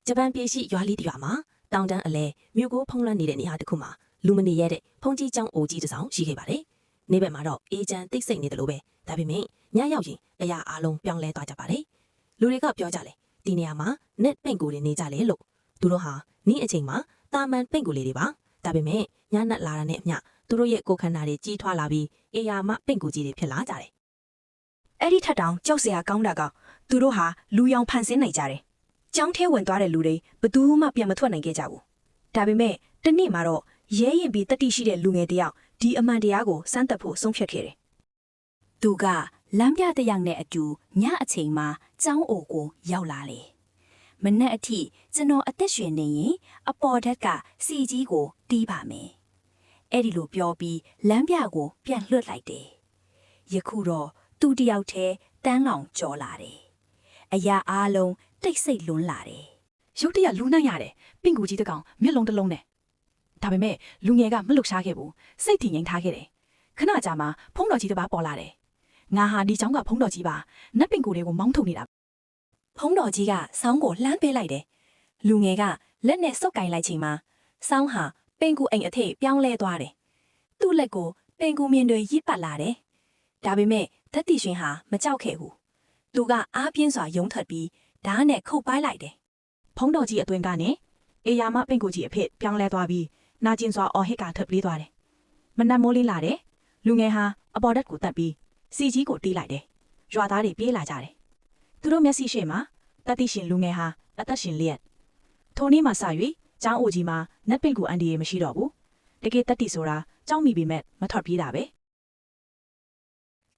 ဂျပန်ပြည်ရှိရွာလေးတစ်ရွာမှာတောင်တန်းအလဲမြို့ကိုဖုံးလွှမ်းနေတဲ့နေရာတစ်ခုမှာလူမနေရတဲ့ဖုန်ကြီးကျောင်းအိုကြီးတစ်ဆောင်ရှိခဲ့ပါတယ်။နေ့ဘက်မှာတော့အေဂျန်တိတ်ဆိတ်နေတယ်လို့ပဲဒါပေမဲ့ညရောက်ရင်အရာအလုံးပြောင်းလဲသွားကြပါတယ်။လူတွေကပြောကြတယ်ဒီနေရာမှာနက်ပင့်ကိုတွေနေကြလေလို့သူတို့ဟာနေ့အချိန်မှာတာမန်ပင့်ကိုလေးတွေပါဒါပေမဲ့ညနက်လာတာနဲ့အမျှသူတို့ရဲ့ကိုယ်ခန္ဓာတွေကြီးထွားလာပြီးအေယာမပင့်ကိုကြီးတွေဖြစ်လာကြတယ်။အဲ့ဒီထက်တောင်ကြောက်စရာကောင်းတာကသူတို့ဟာလူရောင်ဖန်ဆင်းနိုင်ကြတယ်။ကျောင်းထဲဝင်သွားတဲ့လူတွေဘသူမှပြန်မထွက်နိုင်ခဲ့ကြဘူး။ဒါပေမဲ့တနေ့မှာတော့ရဲရင်ပြီးတတိရှိတဲ့လူငယ်တယောက်ဒီအမှန်တရားကိုစမ်းသပ်ဖို့ဆုံးဖြတ်ခဲ့တယ်။သူကလမ်းပြတစ်ယောက်နဲ့အတူညအချိန်မှာကျောင်းအိုကိုရောက်လာတယ်။မနက်အထိကျွန်တော်အသက်ရှင်နေရင်အပေါ်ဓာတ်ကစီကြီးကိုတီးပါမယ်။အဲ့ဒီလိုပြောပြီးလမ်းပြကိုပြန်လွှတ်လိုက်တယ်။ယခုတော့သူတယောက်တည်းတန်းလောင်ကြော်လာတယ်။အရာအားလုံးတိတ်ဆိတ်လွန်းလာတယ်။ရုတ်တရက်လူနိုင်ရတယ်ပင့်ကူကြီးတစ်ကောင်မျက်လုံးတစ်လုံးနဲ့ဒါပေမဲ့လူငယ်ကမလှုပ်ရှားခဲ့ဘူးစိတ်တည်ငြိမ်ထားခဲ့တယ်ခဏကြာမှဖုံးတော်ကြီးတစ်ပါးပေါ်လာတယ်ငါဟာဒီကျောင်းကဖုံးတော်ကြီးပါနတ်ပင်ကူတွေကိုမောင်းထုတ်နေတာဖုံးတော်ကြီးကစောင်းကိုလှမ်းပေးလိုက်တယ်လူငယ်ကလက်နဲ့စုပ်ကင်လိုက်ချိန်မှာစောင်းဟာပင်ကူအိမ်အထိပ်ပြောင်းလဲသွားတယ်သူ့လက်ကိုပင်ကူမြင်တွေရစ်ပတ်လာတယ်ဒါပေမဲ့ဓာတ်တိရှင်ဟာမကြောက်ခဲ့ဘူးသူကအားပြင်းစွာယုံထွက်ပြီးဓာတ်နဲ့ခုတ်ပိုင်းလိုက်တယ်ဖုံးတော်ကြီးအတွင်ကနေအေယာမပင့်ကူကြီးအဖြစ်ပြောင်းလဲသွားပြီးနာကျင်စွာအော်ဟစ်ကထွက်ပြေးသွားတယ်မနက်မိုးလင်းလာတယ်လူငယ်ဟာအပေါ်ဓာတ်ကိုတတ်ပြီးစီကြီးကိုတီးလိုက်တယ်ရွာသားတွေပြေးလာကြတယ်သူတို့မျက်စိရှေ့မှာတတိရှင်လူငယ်ဟာအသက်ရှင်လျက်ထိုနေ့မှစ၍ကျောင်းအိုကြီးမှာနတ်ပင့်ကူအန်ဒီရေမရှိတော့ဘူးတကယ်တတိဆိုတာကျောင်းမိပေမဲ့မထွက်ပြေးတာပဲ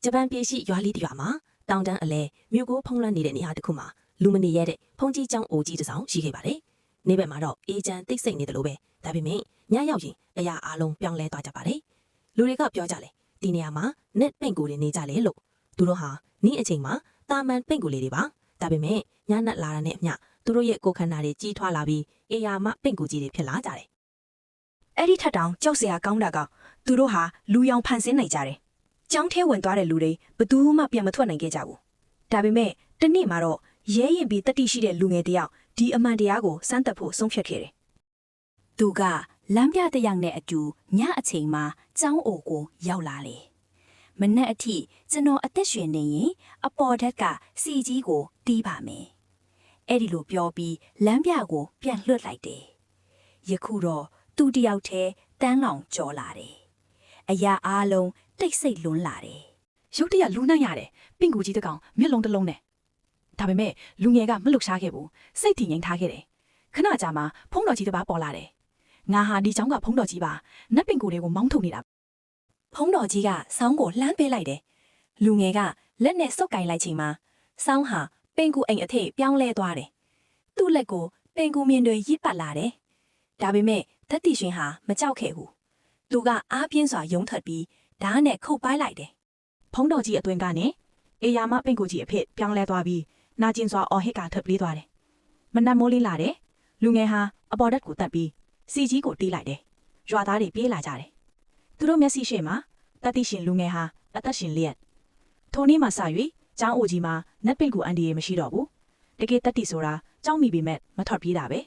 ဂျပန်ပြည်ရှိရွာလေးတစ်ရွာမှာတောင်တန်းအလဲမြို့ကိုဖုံးလွှမ်းနေတဲ့နေရာတစ်ခုမှာလူမနေရတဲ့ဖုန်ကြီးကျောင်းအိုကြီးတစ်ဆောင်ရှိခဲ့ပါတယ်။နေ့ဘက်မှာတော့အေဂျန်တိတ်ဆိတ်နေတယ်လို့ပဲဒါပေမဲ့ညရောက်ရင်အရာအလုံးပြောင်းလဲသွားကြပါတယ်။လူတွေကပြောကြတယ်ဒီနေရာမှာနက်ပင့်ကိုတွေနေကြလေလို့သူတို့ဟာနေ့အချိန်မှာတာမန်ပင့်ကိုလေးတွေပါဒါပေမဲ့ညနက်လာတာနဲ့အမျှသူတို့ရဲ့ကိုယ်ခန္ဓာတွေကြီးထွားလာပြီးအေယာမပင့်ကိုကြီးတွေဖြစ်လာကြတယ်။အဲ့ဒီထက်တောင်ကြောက်စရာကောင်းတာကသူတို့ဟာလူရောင်ဖန်ဆင်းနိုင်ကြတယ်။ကျောင်းထဲဝင်သွားတဲ့လူတွေဘသူမှပြန်မထွက်နိုင်ခဲ့ကြဘူး။ဒါပေမဲ့တနေ့မှာတော့ရဲရင်ပြီးတတိရှိတဲ့လူငယ်တယောက်ဒီအမှန်တရားကိုစမ်းသပ်ဖို့ဆုံးဖြတ်ခဲ့တယ်။သူကလမ်းပြတစ်ယောက်နဲ့အတူညအချိန်မှာကျောင်းအိုကိုရောက်လာတယ်။မနက်အထိကျွန်တော်အသက်ရှင်နေရင်အပေါ်ဓာတ်ကစီကြီးကိုတီးပါမယ်။အဲ့ဒီလိုပြောပြီးလမ်းပြကိုပြန်လွှတ်လိုက်တယ်။ယခုတော့သူတယောက်တည်းတန်းလောင်ကြော်လာတယ်။အရာအားလုံးတိတ်ဆိတ်လွန်းလာတယ်ရုတ်တရက်လူနိုင်ရတယ်ပင့်ကူကြီးတစ်ကောင်မျက်လုံးတစ်လုံးနဲ့ဒါပေမဲ့လူငယ်ကမလှုပ်ရှားခဲ့ဘူးစိတ်တည်ငြိမ်ထားခဲ့တယ်ခဏကြာမှဖုံးတော်ကြီးတစ်ပါးပေါ်လာတယ်ငါဟာဒီကျောင်းကဖုံးတော်ကြီးပါနတ်ပင်ကူတွေကိုမောင်းထုတ်နေတာဖုံးတော်ကြီးကစောင်းကိုလှမ်းပေးလိုက်တယ်လူငယ်ကလက်နဲ့စုပ်ကင်လိုက်ချိန်မှာစောင်းဟာပင်ကူအိမ်အထိပ်ပြောင်းလဲသွားတယ်သူ့လက်ကိုပင်ကူမြင်တွေရစ်ပတ်လာတယ်ဒါပေမဲ့ဓာတ်တိရှင်ဟာမကြောက်ခဲ့ဘူးသူကအားပြင်းစွာယုံထွက်ပြီးဓာတ်နဲ့ခုတ်ပိုင်းလိုက်တယ်ဖုံးတော်ကြီးအတွင်ကနေအေယာမပင့်ကူကြီးအဖြစ်ပြောင်းလဲသွားပြီးနာကျင်စွာအော်ဟစ်ကထွက်ပြေးသွားတယ်မနက်မိုးလင်းလာတယ်လူငယ်ဟာအပေါ်ဓာတ်ကိုတတ်ပြီးစီကြီးကိုတီးလိုက်တယ်ရွာသားတွေပြေးလာကြတယ်သူတို့မျက်စိရှေ့မှာတတိရှင်လူငယ်ဟာအသက်ရှင်လျက်ထိုနေ့မှစ၍ကျောင်းအိုကြီးမှာနတ်ပင့်ကူအန်ဒီရေမရှိတော့ဘူးတကယ်တတိဆိုတာကျောင်းမိပေမဲ့မထွက်ပြေးတာပဲ